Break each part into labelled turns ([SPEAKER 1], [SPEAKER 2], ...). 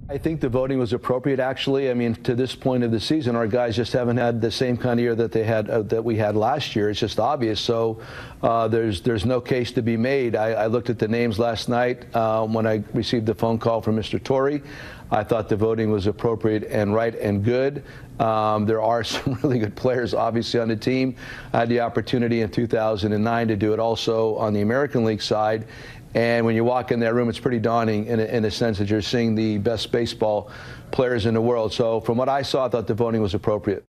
[SPEAKER 1] I think the voting was appropriate, actually. I mean, to this point of the season, our guys just haven't had the same kind of year that they had that we had last year. It's just obvious. So there's no case to be made. I looked at the names last night when I received the phone call from Mr. Torrey. I thought the voting was appropriate and right and good. There are some really good players, obviously, on the team. I had the opportunity in 2009 to do it also on the American League side. And when you walk in that room, it's pretty daunting in a sense that you're seeing the best baseball players in the world. So from what I saw, I thought the voting was appropriate.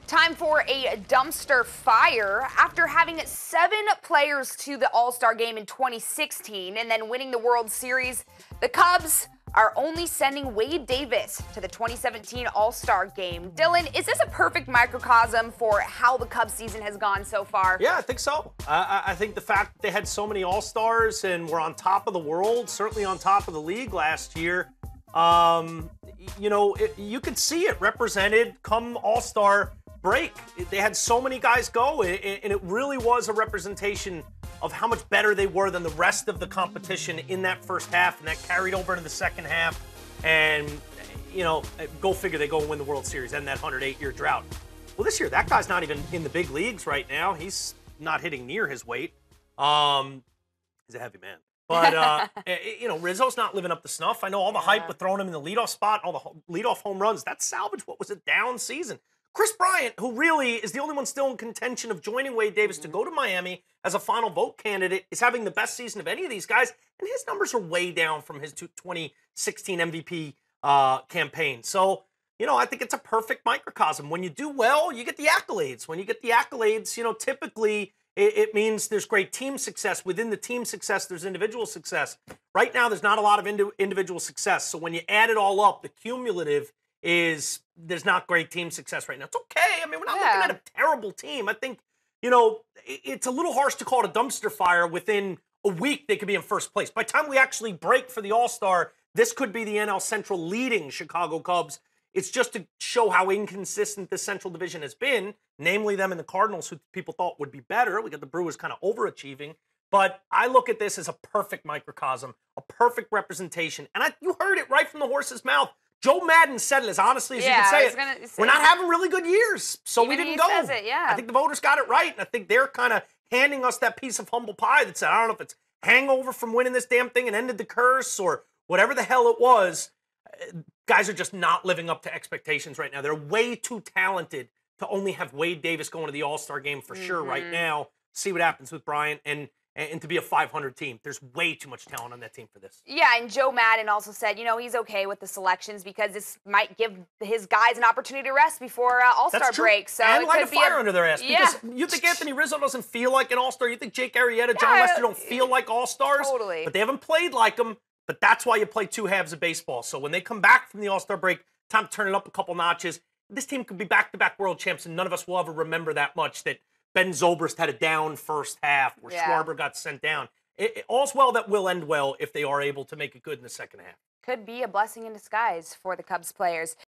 [SPEAKER 2] Time for a dumpster fire. After having 7 players to the All-Star game in 2016 and then winning the World Series, the Cubs are only sending Wade Davis to the 2017 All-Star game. Dylan, is this a perfect microcosm for how the Cubs season has gone so far?
[SPEAKER 3] Yeah, I think so. I think the fact that they had so many All-Stars and were on top of the world, certainly on top of the league last year, you could see it represented come All-Star break. They had so many guys go, and it really was a representation of how much better they were than the rest of the competition in that first half, and that carried over into the second half. And, go figure, they go and win the World Series and that 108-year drought. Well, this year, that guy's not even in the big leagues right now. He's not hitting near his weight. He's a heavy man. But, Rizzo's not living up to snuff. I know all the hype with throwing him in the leadoff spot, all the leadoff home runs. That salvaged what was a down season. Chris Bryant, who really is the only one still in contention of joining Wade Davis to go to Miami as a final vote candidate, is having the best season of any of these guys, and his numbers are way down from his 2016 MVP campaign. So, I think it's a perfect microcosm. When you do well, you get the accolades. When you get the accolades, typically it means there's great team success. Within the team success, there's individual success. Right now, there's not a lot of individual success. So when you add it all up, the cumulative is there's not great team success right now. It's okay. I mean, we're not looking at a terrible team. I think, it's a little harsh to call it a dumpster fire. Within a week, they could be in first place. By the time we actually break for the All-Star, this could be the NL Central leading Chicago Cubs. It's just to show how inconsistent this Central Division has been, namely them and the Cardinals, who people thought would be better. We got the Brewers kind of overachieving. But I look at this as a perfect microcosm, a perfect representation. And you heard it right from the horse's mouth. Joe Madden said it as honestly as you can say it. We're not having really good years, so we didn't go. I think the voters got it right, and I think they're kind of handing us that piece of humble pie that said, I don't know if it's hangover from winning this damn thing and ended the curse or whatever the hell it was. Guys are just not living up to expectations right now. They're way too talented to only have Wade Davis going to the All-Star game for sure right now. See what happens with Bryant and to be a 500 team. There's way too much talent on that team for this.
[SPEAKER 2] Yeah, and Joe Madden also said, he's okay with the selections because this might give his guys an opportunity to rest before All-Star break. So
[SPEAKER 3] and light a fire under their ass. Because you think Anthony Rizzo doesn't feel like an All-Star. You think Jake Arrieta, John Lester don't feel like All-Stars.
[SPEAKER 2] Totally.
[SPEAKER 3] But they haven't played like them. But that's why you play two halves of baseball. So when they come back from the All-Star break, time to turn it up a couple notches. This team could be back-to-back world champs, and none of us will ever remember that much that Ben Zobrist had a down first half where Schwarber got sent down. All's well that will end well if they are able to make it good in the second half.
[SPEAKER 2] Could be a blessing in disguise for the Cubs players.